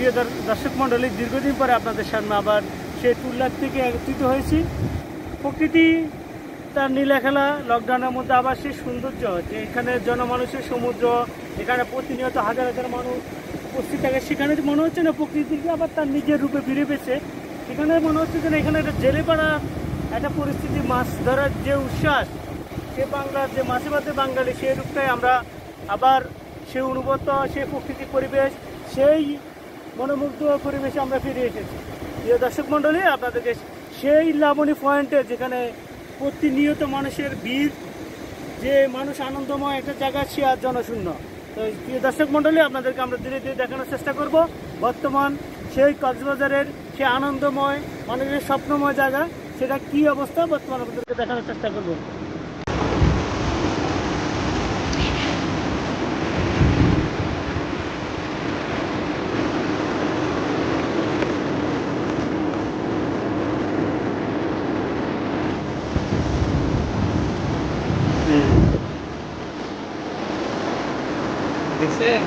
প্রিয় দর্শক মণ্ডলী, দীর্ঘদিন পরে আপনাদের সামনে আবার সেই টুল্লার থেকে একত্রিত হয়েছি। প্রকৃতি তার নীলাখেলা, লকডাউনের মধ্যে আবার সেই সৌন্দর্য, যে এখানে জনমানুষের সমুদ্র, এখানে প্রতিনিয়ত হাজার হাজার মানুষ উপস্থিত থাকে, সেখানে মনে হচ্ছে না প্রকৃতিকে আবার তার নিজের রূপে ফিরে পেয়েছে। সেখানে মনে হচ্ছে যে এখানে একটা জেলে পাড়া একটা পরিস্থিতি, মাছ ধরার যে উচ্ছ্বাস, সে বাংলার যে মাছে ভাতে বাঙালি, সেই রূপটাই আমরা আবার সেই অনুভূত, সেই প্রকৃতিক পরিবেশ, সেই মনোমুগ্ধ পরিবেশে আমরা ফিরে এসেছি। প্রিয় দর্শক মণ্ডলী, আপনাদেরকে সেই লাবণী পয়েন্টে, যেখানে প্রতিনিয়ত মানুষের ভিড়, যে মানুষ আনন্দময় একটা জায়গা, সে আর জনশূন্য। তো প্রিয় দর্শক মণ্ডলী, আপনাদেরকে আমরা ধীরে ধীরে দেখানোর চেষ্টা করব বর্তমান সেই কক্সবাজারের সেই আনন্দময় মানুষের স্বপ্নময় জায়গা, সেটা কী অবস্থা বর্তমান আপনাদেরকে দেখানোর চেষ্টা করব। দেখছেন